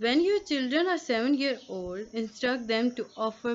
When your children are 7 years old, instruct them to offer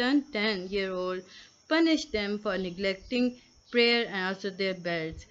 turn 10 years old, punish them for neglecting prayer and also their belts.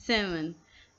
7।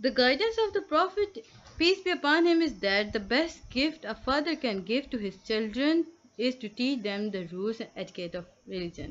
The guidance of the Prophet, peace be upon him, is that the best gift a father can give to his children is to teach them the rules and etiquette of religion.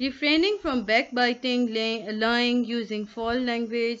refraining from backbiting, lying, using foul language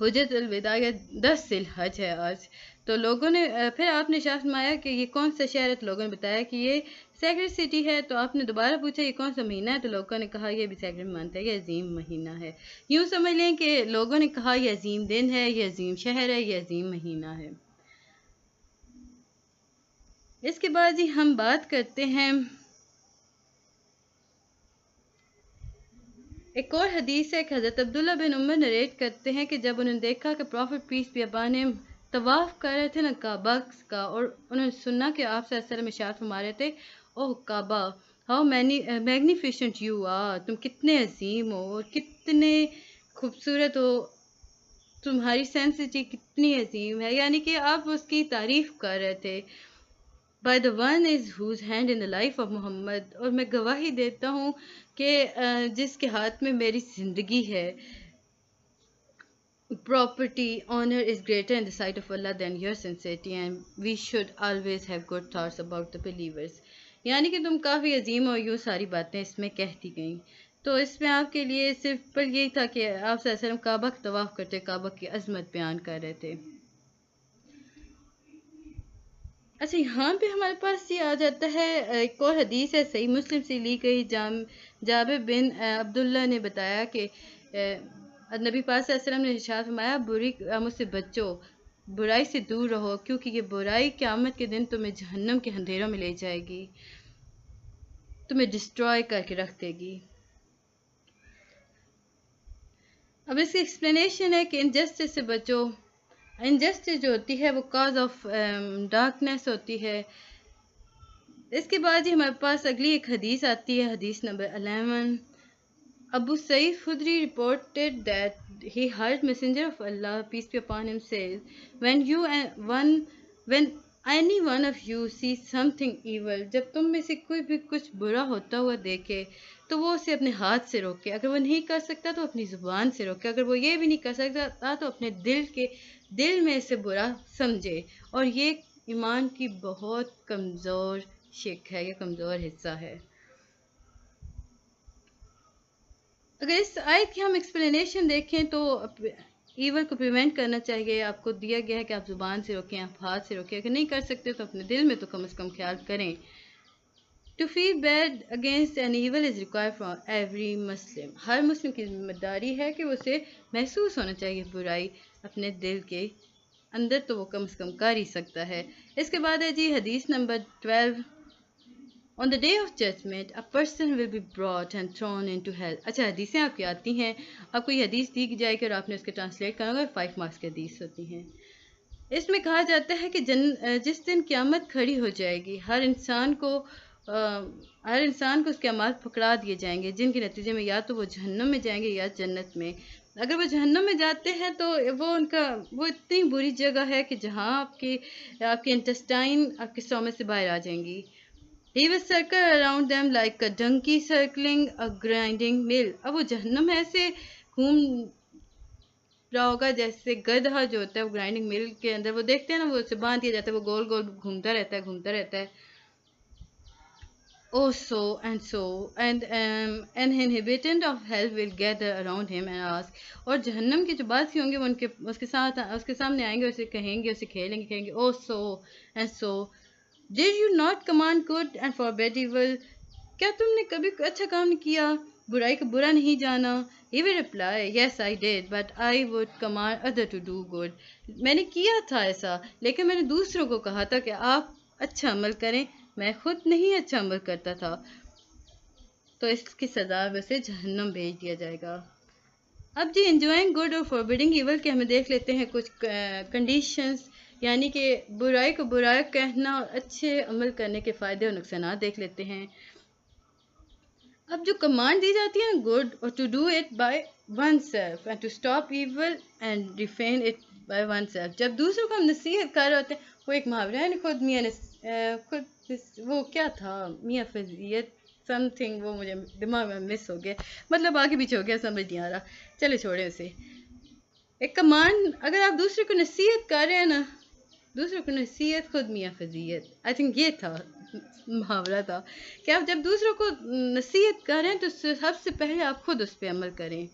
حجت الوداع یا 10 ذی الحج ہے آج. تو لوگوں نے پھر آپ نے ارشاد فرمایا کہ یہ کون سا شہر ہے، تو لوگوں نے بتایا کہ یہ سیکرڈ سٹی ہے. تو آپ نے دوبارہ پوچھا یہ کون سا مہینہ ہے، تو لوگوں نے کہا یہ بھی سیکرڈ منتھ ہے، یہ عظیم مہینہ ہے. یوں سمجھ لیں کہ لوگوں نے کہا یہ عظیم دن ہے، یہ عظیم شہر ہے، یہ عظیم مہینہ ہے. اس کے بعد جی ہم بات کرتے ہیں ایک اور حدیث ہے کہ حضرت عبداللہ بن عمر نریٹ کرتے ہیں کہ جب انہوں نے دیکھا کہ پروفٹ پیس بی اپان ہم طواف کر رہے تھے نا کعبہ کا، اور انہوں نے سنا کہ آپ صلی اللہ علیہ وسلم ارشاد فرما رہے تھے، اوہ کعبہ ہاؤ میگنیفیشنٹ یو آر، تم کتنے عظیم ہو اور کتنے خوبصورت ہو، تمہاری سینسٹی کتنی عظیم ہے. یعنی کہ آپ اس کی تعریف کر رہے تھے. By the one is whose hand in the life of Muhammad، اور میں گواہی دیتا ہوں کہ جس کے ہاتھ میں میری زندگی ہے. Property, honor is greater in the sight of Allah than your sincerity and we should always have good thoughts about the believers. یعنی کہ تم کافی عظیم ہو، یوں ساری باتیں اس میں کہتی گئیں. تو اس میں آپ کے لیے صرف پر یہی تھا کہ آپ صلی اللہ علیہ وسلم کعبہ کا طواف کرتے، کعبہ کی عظمت بیان کر رہے تھے. اچھا یہاں پہ ہمارے پاس یہ آ جاتا ہے ایک اور حدیث ہے صحیح مسلم سے لی گئی. جابر بن عبداللہ نے بتایا کہ نبی پاک صلی اللہ علیہ وسلم نے ارشاد فرمایا، بری کاموں سے بچو، برائی سے دور رہو، کیونکہ یہ برائی قیامت کے دن تمہیں جہنم کے اندھیروں میں لے جائے گی، تمہیں ڈسٹروائے کر کے رکھ دے گی. اب اس کی ایکسپلینیشن ہے کہ انجسٹس سے بچو. انجسٹس جو ہوتی ہے وہ کاز آف ڈارکنیس ہوتی ہے. اس کے بعد ہی ہمارے پاس اگلی ایک حدیث آتی ہے، حدیث number 11. Abu Sa'id Khudri reported that he heard Messenger of Allah, peace be upon him, says, when any one of you sees something evil، جب تم میں سے کوئی بھی کچھ برا ہوتا ہوا دیکھے تو وہ اسے اپنے ہاتھ سے روکے، اگر وہ نہیں کر سکتا تو اپنی زبان سے روکے، اگر وہ یہ بھی نہیں کر سکتا تو اپنے دل میں اسے برا سمجھے. اور یہ ایمان کی بہت کمزور شق ہے، یہ کمزور حصہ ہے. اگر اس آیت کی ہم ایکسپلینیشن دیکھیں تو ایول کو پریونٹ کرنا چاہیے. آپ کو دیا گیا ہے کہ آپ زبان سے روکیں، آپ ہاتھ سے روکیں، اگر نہیں کر سکتے تو اپنے دل میں تو کم از کم خیال کریں. To feel bad against an evil is require from every Muslim. ہر مسلم کی ذمہ داری ہے کہ اسے محسوس ہونا چاہیے برائی اپنے دل کے اندر، تو وہ کم از کم کر ہی سکتا ہے. اس کے بعد ہے جی حدیث number 12. On the day of judgment, a person will be brought and thrown into hell. اچھا حدیثیں آپ کی آتی ہیں، آپ کو یہ حدیث دی جائے گی اور آپ نے اس کے ٹرانسلیٹ کرنا ہوگا. 5 مارکس کی حدیث ہوتی ہیں. اس میں کہا جاتا ہے کہ جس دن قیامت کھڑی ہو جائے گی، ہر انسان کو اس کے اعمال پکڑا دیے جائیں گے، جن کے نتیجے میں یا تو وہ جہنم میں جائیں گے یا جنت میں. اگر وہ جہنم میں جاتے ہیں تو وہ اتنی بری جگہ ہے کہ جہاں آپ کے انٹسٹائن آپ کے اسٹومک سے باہر آ جائیں گی. He will circle around them like a donkey circling a grinding mill. اب وہ جہنم ایسے گھوم رہا ہوگا جیسے گدھا جو ہوتا ہے وہ گرائنڈنگ مل کے اندر، وہ دیکھتے ہیں نا، وہ اسے باندھ دیا جاتا ہے، وہ گول گول گھومتا رہتا ہے. Oh so and an inhabitant of hell will gather around him and ask. اور جہنم کے جو باسی ہوں گے وہ اس کے سامنے آئیں گے، اسے کہیں گے، اسے کھیلیں گے، oh so and so did you not command good and forbid evil؟ کیا تم نے کبھی اچھا کام نہیں کیا، برائی کا برا نہیں جانا؟ He will reply, yes I did but I would command other to do good. میں نے کیا تھا ایسا، لیکن میں نے دوسروں کو کہا تھا کہ آپ اچھا عمل کریں، میں خود نہیں اچھا عمل کرتا تھا. تو اس کی سزا میں سے جہنم بھیج دیا جائے گا. اب جی انجوائنگ گڈ اور فاربیڈنگ ایول کے ہمیں دیکھ لیتے ہیں کچھ کنڈیشنز، یعنی کہ برائی کو برائی کہنا اور اچھے عمل کرنے کے فائدے اور نقصانات دیکھ لیتے ہیں. اب جو کمانڈ دی جاتی ہے نا گڈ، اور to do it by oneself and to stop evil and refrain it by oneself. جب دوسروں کو ہم نصیحت کر رہے ہوتے ہیں، وہ ایک محاورہ ہے نا، وہ کیا تھا، میاں فضیت سم تھنگ، وہ مجھے دماغ میں مس ہو گیا، مطلب آگے پیچھے ہو گیا، سمجھ نہیں آ رہا، چلے چھوڑیں اسے. ایک کمانڈ، اگر آپ دوسرے کو نصیحت کر رہے ہیں نا، دوسروں کو نصیحت خود میاں فضیت، آئی تھنک یہ تھا محاورہ تھا کہ آپ جب دوسروں کو نصیحت کر رہے ہیں تو سب سے پہلے آپ خود اس پہ عمل کریں.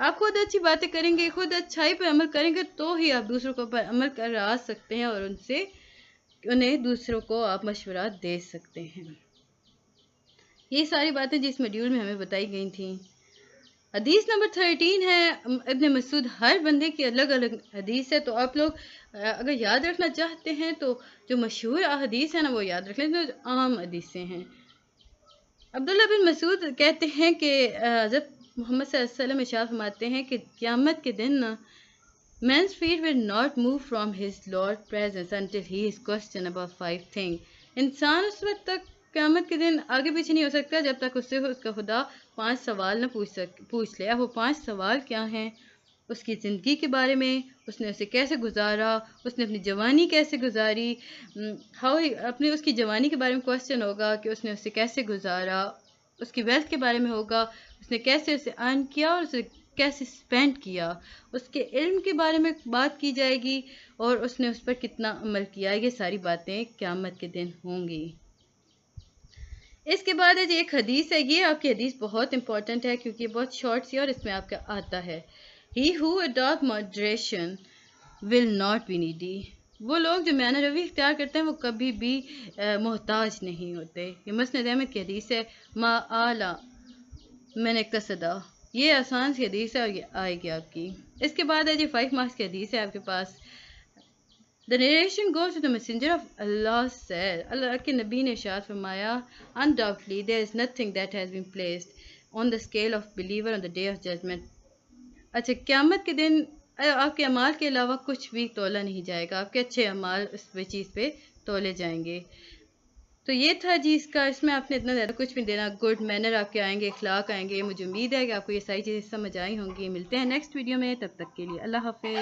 آپ خود اچھی باتیں کریں گے، خود اچھائی پر عمل کریں گے تو ہی آپ دوسروں کو پر عمل کرا سکتے ہیں اور انہیں دوسروں کو آپ مشورات دے سکتے ہیں۔ یہ ساری باتیں جس ماڈیول میں ہمیں بتائی گئی تھیں۔ حدیث نمبر 13 ہے ابن مسعود۔ ہر بندے کی الگ الگ حدیث ہے، تو آپ لوگ اگر یاد رکھنا چاہتے ہیں تو جو مشہور حدیث ہے نا وہ یاد رکھ لیں، جو عام حدیثیں ہیں۔ عبداللہ بن مسعود کہتے ہیں کہ حضرت محمد صلی اللہ علیہ وسلم ارشاد فرماتے ہیں کہ قیامت کے دن man's feet will not move from his Lord's presence until he is questioned about 5 things۔ انسان اس وقت تک قیامت کے دن آگے پیچھے نہیں ہو سکتا جب تک اس سے اس کا خدا 5 سوال نہ پوچھ لے۔ وہ 5 سوال کیا ہیں؟ اس کی زندگی کے بارے میں، اس نے اسے کیسے گزارا، اس نے اپنی جوانی کیسے گزاری، اس کی جوانی کے بارے میں کوسچن ہوگا کہ اس نے اسے کیسے گزارا، اس کی ویلتھ کے بارے میں ہوگا، اس نے کیسے اسے ارن کیا اور اسے کیسے اسپینڈ کیا، اس کے علم کے بارے میں بات کی جائے گی اور اس نے اس پر کتنا عمل کیا۔ یہ ساری باتیں قیامت کے دن ہوں گی۔ اس کے بعد ہے جی ایک حدیث ہے، یہ آپ کی حدیث بہت امپورٹنٹ ہے کیونکہ یہ بہت شارٹ سی اور اس میں آپ کا آتا ہے He who adopt moderation will not be needy۔ وہ لوگ جو میانہ روی اختیار کرتے ہیں وہ کبھی بھی محتاج نہیں ہوتے۔ یہ مسند احمد کی حدیث ہے، ما اعلیٰ من اقتصدا۔ یہ آسان سی حدیث ہے اور یہ آئے گی آپ کی۔ اس کے بعد ہے جی 5 مارکس کی حدیث ہے آپ کے پاس۔ The narration goes to the messenger of Allah said، اللہ کے نبی نے ارشاد فرمایا undoubtedly there is nothing that has been placed on the scale of believer on the day of judgment۔ اچھا، قیامت کے دن آپ کے اعمال کے علاوہ کچھ بھی تولا نہیں جائے گا، آپ کے اچھے اعمال اس چیز پہ تولے جائیں گے۔ تو یہ تھا جی اس کا، اس میں آپ نے اتنا زیادہ کچھ بھی دینا، گڈ مینر آپ کے آئیں گے، اخلاق آئیں گے۔ مجھے امید ہے کہ آپ کو یہ ساری چیزیں سمجھ آئی ہوں گی۔ ملتے ہیں نیکسٹ ویڈیو میں، تب تک کے لیے اللہ حافظ۔